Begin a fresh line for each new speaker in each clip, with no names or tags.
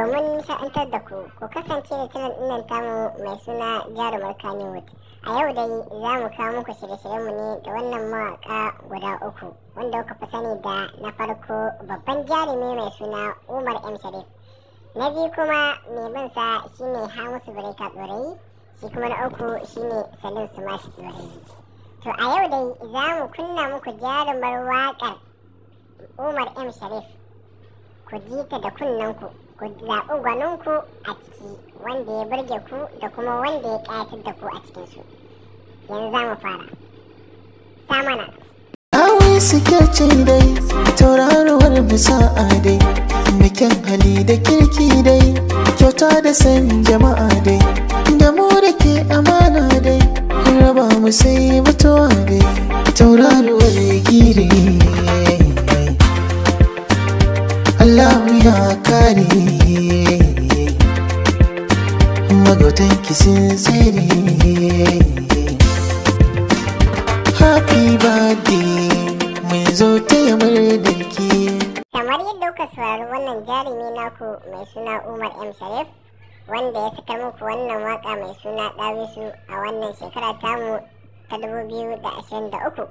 domin nishaɗantar da ku kasance da channel ɗinnan tamu mai suna Jarumar Kannywood. A yau dai za mu kawo muku shirye-shiryenmu ne da wannan mawaƙa guda uku wanda kuka fi sani da na farko babban jarumi mai suna Umar M Sharif, na biyu kuma mai bin sa shine Hamisu Breaker Ɗorayi, shi kuma na uku shine Salim Smash Ɗorayi. To a yau dai za mu kunna muku jarumar waƙar Umar M Sharif, ku ji ta da kunnenku, ku zaɓi gwaninku a ciki wanda ya burge ku da kuma wanda ya ƙayatar da ku a cikinsu. Yanzu za mu fara. Samana.
Hawi suke ce dai, tauraruwar bisa'a dai, mai kyan hali da kirki dai, kyauta da san jama'a dai, da mu da ke amana dai, raba mu sai mutuwa dai, tauraruwar gire. Allah ya kare magautanki sun tsere. Happy birthday mai zo ta yamar danki.
Kamar yadda kuka saurari wannan jarumi naku mai suna Umar M Sharif wanda ya saka muku wannan waka mai suna Dawisu a wannan shekara tamu ta 2023.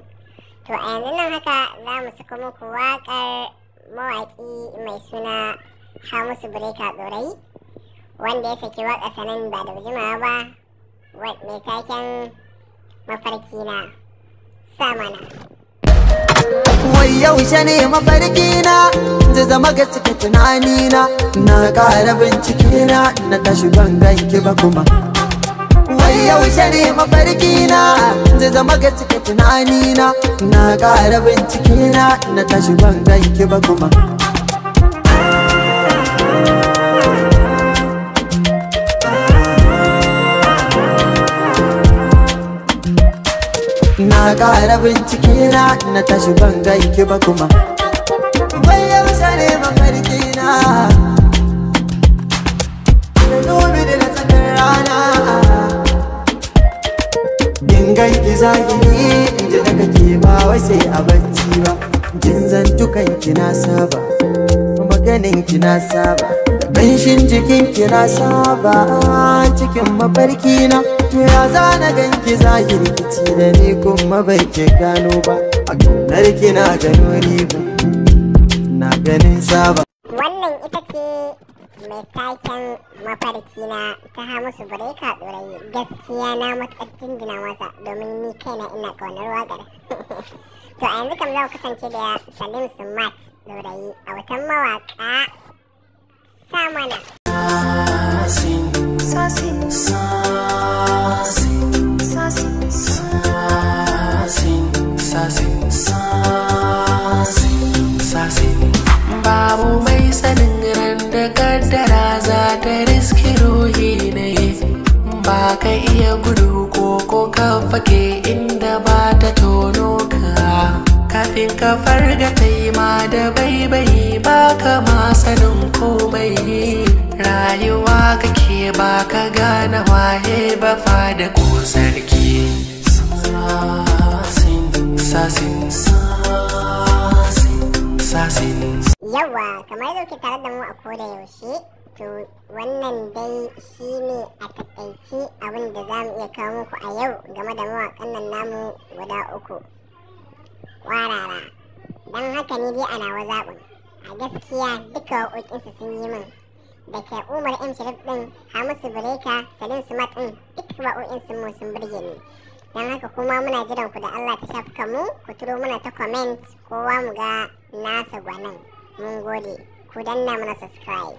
To a yanzu nan haka za mu saka muku wakar mawaƙi mai suna Hamisu Breaker Ɗorayi wanda ya saki waƙa sanan ba da jimawa ba mai taken mafarki na. Samana.
Wai yaushe ne mafarki na zai zama gaske tunani na ƙara bincike na tashi ban ganki ba kuma. Wai yaushe ne mafarki na zai zama gaske tunani na ƙara bincike na tashi ban ganki ba kuma. Na ƙara bincike na tashi ban ganki ba kuma. Wai yaushe ne mafarki na da dubi da tsakar rana in ganki zahiri in ji daga ke ba wai sai a bacci ba. Jin zantukan ki na saba, maganin ki na saba, ƙanshin jikin ki na saba cikin mafarki na. To ya zana ganki zahiri kici da ni kuma bai ke gano ba. A ƙaunar ki na gano riba, na ganin saba.
Wannan ita ce mai taken mafarki na ta Hamisu Breaker Ɗorayi. Gaskiya na matuƙar jinjina masa domin ni kaina ina ƙaunar waƙar. To a yanzu kam za ku kasance da Salim Smash Ɗorayi a watan mawaƙa. Samana.
Babu mai sanin ran da kaddara za ta riski ruhi ne, ba ka iya gudu ko ka fake inda ba ta tono ka. Kafin ka farga taima da baibayi ba ka ma sanin komai. Rayuwa kake ba ka gane waye ba fa da ko sarki.
Yawa kamar yadda kuke tare da mu a koda yaushe, to wannan dai shi ne a takaice abin da za mu iya kawo muku a yau game da mawaƙan nan namu guda uku ƙwarara. Don haka ni dai a nawa zaɓin a gaskiya duka waƙoƙinsu sun yi min, da ke Umar M Sharif ɗin, Hamisu Breaker, Salim Smash ɗin, duk waƙoƙinsu mu sun burge ni. Don haka kuma muna jiran ku da Allah ta shafuka mu, ku turo muna ta comment kowa mu ga nasa gwanin. Mun gode, ku danna mana subscribe.